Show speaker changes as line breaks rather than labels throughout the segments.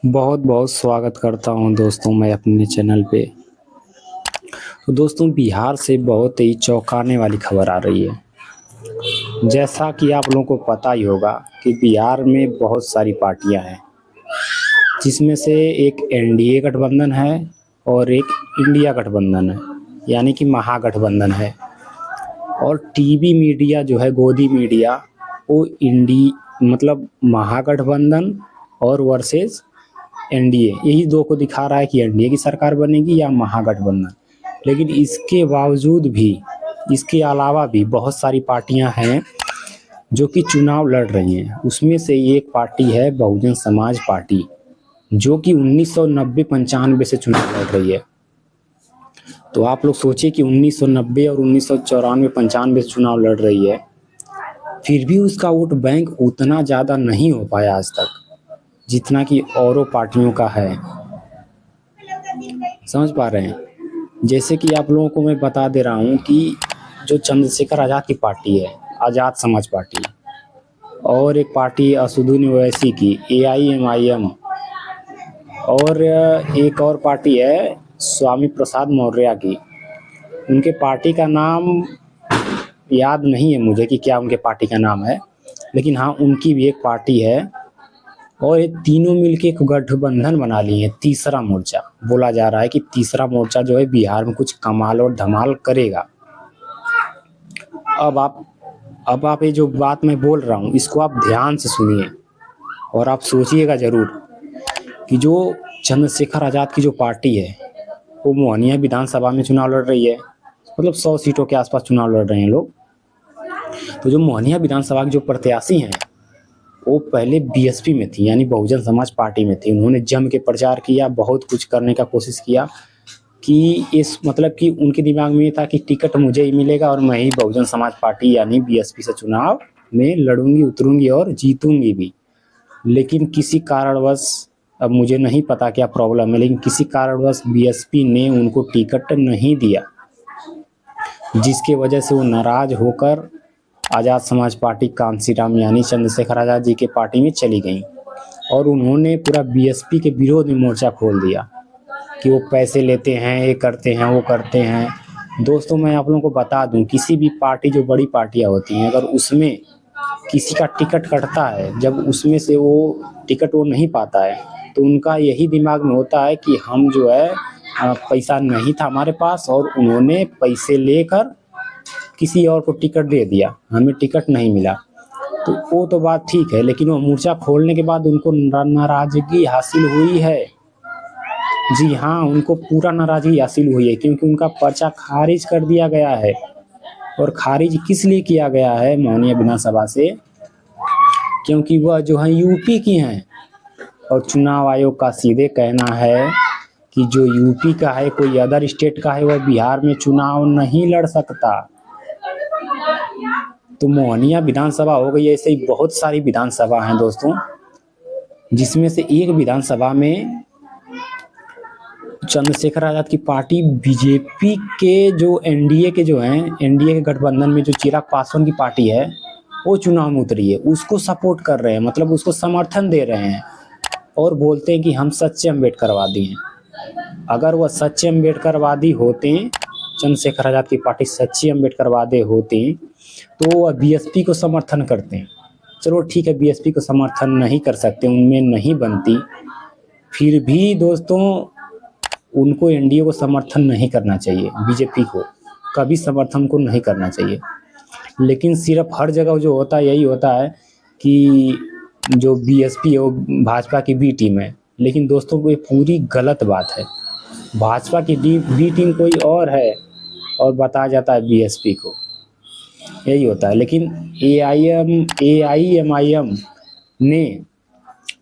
बहुत बहुत स्वागत करता हूं दोस्तों मैं अपने चैनल पे। तो दोस्तों बिहार से बहुत ही चौंकाने वाली खबर आ रही है। जैसा कि आप लोगों को पता ही होगा कि बिहार में बहुत सारी पार्टियां हैं, जिसमें से एक एनडीए गठबंधन है और एक इंडिया गठबंधन है, यानी कि महागठबंधन है। और टीवी मीडिया जो है, गोदी मीडिया, वो मतलब महागठबंधन और वर्सेस एनडीए, यही दो को दिखा रहा है कि एनडीए की सरकार बनेगी या महागठबंधन। लेकिन इसके बावजूद भी, इसके अलावा भी बहुत सारी पार्टियां हैं जो कि चुनाव लड़ रही हैं। उसमें से एक पार्टी है बहुजन समाज पार्टी, जो कि 1990-95 से चुनाव लड़ रही है। तो आप लोग सोचिए कि 1990 और 1994-95 से चुनाव लड़ रही है, फिर भी उसका वोट बैंक उतना ज़्यादा नहीं हो पाया आज तक जितना कि औरों पार्टियों का है। समझ पा रहे हैं? जैसे कि आप लोगों को मैं बता दे रहा हूँ कि जो चंद्रशेखर आज़ाद की पार्टी है, आज़ाद समाज पार्टी, और एक पार्टी असदुद्दीन ओवैसी की AIMIM, और एक और पार्टी है स्वामी प्रसाद मौर्य की। उनके पार्टी का नाम याद नहीं है मुझे कि क्या उनके पार्टी का नाम है, लेकिन हाँ, उनकी भी एक पार्टी है। और ये तीनों मिलके एक गठबंधन बना लिए हैं, तीसरा मोर्चा। बोला जा रहा है कि तीसरा मोर्चा जो है बिहार में कुछ कमाल और धमाल करेगा। अब आप ये जो बात मैं बोल रहा हूँ, इसको आप ध्यान से सुनिए और आप सोचिएगा जरूर कि जो चंद्रशेखर आज़ाद की जो पार्टी है, वो मोहनिया विधानसभा में चुनाव लड़ रही है। मतलब 100 सीटों के आसपास चुनाव लड़ रहे हैं लोग। तो जो मोहनिया विधानसभा के जो प्रत्याशी हैं, वो पहले बीएसपी में थी, यानी बहुजन समाज पार्टी में थी। उन्होंने जम के प्रचार किया, बहुत कुछ करने का कोशिश किया कि इस मतलब कि उनके दिमाग में ये था कि टिकट मुझे ही मिलेगा और मैं ही बहुजन समाज पार्टी यानी बीएसपी से चुनाव में लड़ूंगी, उतरूंगी और जीतूंगी भी। लेकिन किसी कारणवश, अब मुझे नहीं पता क्या प्रॉब्लम है, लेकिन किसी कारणवश बीएसपी ने उनको टिकट नहीं दिया, जिसके वजह से वो नाराज होकर आज़ाद समाज पार्टी कांसीराम यानी चंद्रशेखर आज़ाद जी के पार्टी में चली गई। और उन्होंने पूरा बीएसपी के विरोध में मोर्चा खोल दिया कि वो पैसे लेते हैं, ये करते हैं, वो करते हैं। दोस्तों मैं आप लोगों को बता दूं, किसी भी पार्टी, जो बड़ी पार्टियां होती हैं, अगर उसमें किसी का टिकट कटता है, जब उसमें से वो टिकट वो नहीं पाता है, तो उनका यही दिमाग में होता है कि हम जो है पैसा नहीं था हमारे पास और उन्होंने पैसे लेकर किसी और को टिकट दे दिया, हमें टिकट नहीं मिला। तो वो तो बात ठीक है, लेकिन वो मोर्चा खोलने के बाद उनको नाराजगी हासिल हुई है। जी हाँ, उनको पूरा नाराजगी हासिल हुई है, क्योंकि उनका पर्चा खारिज कर दिया गया है। और खारिज किस लिए किया गया है मोहनिया विधानसभा से? क्योंकि वह जो है यूपी की हैं, और चुनाव आयोग का सीधे कहना है कि जो यूपी का है, कोई अदर स्टेट का है, वह बिहार में चुनाव नहीं लड़ सकता। तो मोहनिया विधानसभा हो गई, ऐसे ही बहुत सारी विधानसभा हैं दोस्तों, जिसमें से एक विधानसभा में चंद्रशेखर आज़ाद की पार्टी बीजेपी के जो एनडीए के जो हैं, एनडीए के गठबंधन में जो चिराग पासवान की पार्टी है, वो चुनाव में उतरी है, उसको सपोर्ट कर रहे हैं, मतलब उसको समर्थन दे रहे हैं और बोलते हैं कि हम सच्चे अम्बेडकरवादी हैं। अगर वह सच्चे अम्बेडकरवादी होते, चंद्रशेखर आज़ाद की पार्टी सच्ची अम्बेडकरवादी होती, तो वह बीएसपी को समर्थन करते हैं। चलो ठीक है, बीएसपी को समर्थन नहीं कर सकते, उनमें नहीं बनती, फिर भी दोस्तों उनको एनडीए को समर्थन नहीं करना चाहिए, बीजेपी को कभी समर्थन को नहीं करना चाहिए। लेकिन सिर्फ हर जगह जो होता है, यही होता है कि जो बीएसपी है वो भाजपा की बी टीम है। लेकिन दोस्तों ये पूरी गलत बात है। भाजपा की बी टीम कोई और है और बताया जाता है बीएसपी को, यही होता है। लेकिन AIMIM ने,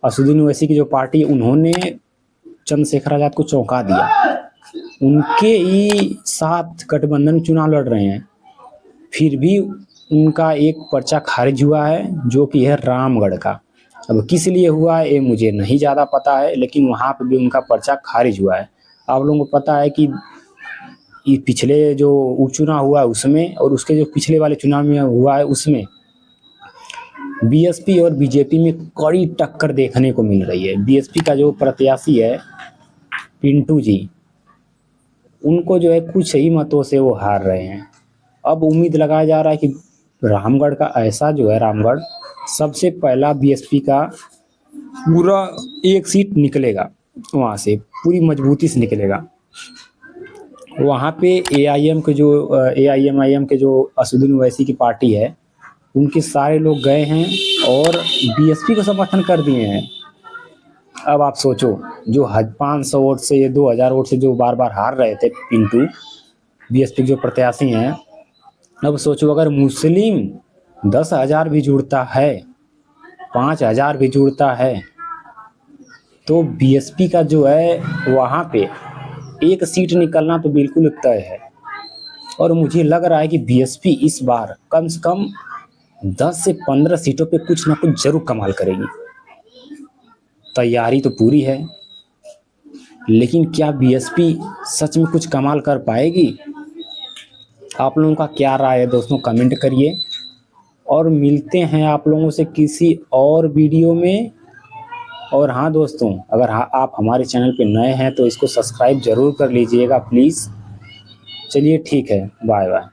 असदुद्दीन ओवैसी की जो पार्टी है, उन्होंने चंद्रशेखर आज़ाद को चौंका दिया। उनके ही साथ गठबंधन चुनाव लड़ रहे हैं, फिर भी उनका एक पर्चा खारिज हुआ है, जो कि है रामगढ़ का। अब किस लिए हुआ है ये मुझे नहीं ज़्यादा पता है, लेकिन वहाँ पर भी उनका पर्चा खारिज हुआ है। आप लोगों को पता है कि ये पिछले जो उपचुनाव हुआ है उसमें, और उसके जो पिछले वाले चुनाव में हुआ है उसमें, बीएसपी और बीजेपी में कड़ी टक्कर देखने को मिल रही है। बीएसपी का जो प्रत्याशी है पिंटू जी, उनको जो है कुछ ही मतों से वो हार रहे हैं। अब उम्मीद लगाया जा रहा है कि रामगढ़ का ऐसा जो है, रामगढ़ सबसे पहला बीएसपी का पूरा एक सीट निकलेगा, वहाँ से पूरी मजबूती से निकलेगा। वहाँ पे एआईएम के जो एआईएमआईएम के जो असदुद्दीन ओवैसी की पार्टी है, उनके सारे लोग गए हैं और बीएसपी को समर्थन कर दिए हैं। अब आप सोचो, जो 500 वोट से या 2000 वोट से जो बार बार हार रहे थे पिंटू, बीएसपी के जो प्रत्याशी हैं, अब सोचो अगर मुस्लिम 10,000 भी जुड़ता है, 5,000 भी जुड़ता है, तो बीएसपी का जो है वहाँ पे एक सीट निकलना तो बिल्कुल तय है। और मुझे लग रहा है कि बीएसपी इस बार कम से कम 10 से 15 सीटों पे कुछ ना कुछ जरूर कमाल करेगी। तैयारी तो पूरी है, लेकिन क्या बीएसपी सच में कुछ कमाल कर पाएगी? आप लोगों का क्या राय है दोस्तों, कमेंट करिए। और मिलते हैं आप लोगों से किसी और वीडियो में। और हाँ दोस्तों, अगर आप हमारे चैनल पे नए हैं तो इसको सब्सक्राइब ज़रूर कर लीजिएगा प्लीज़। चलिए ठीक है, बाय बाय।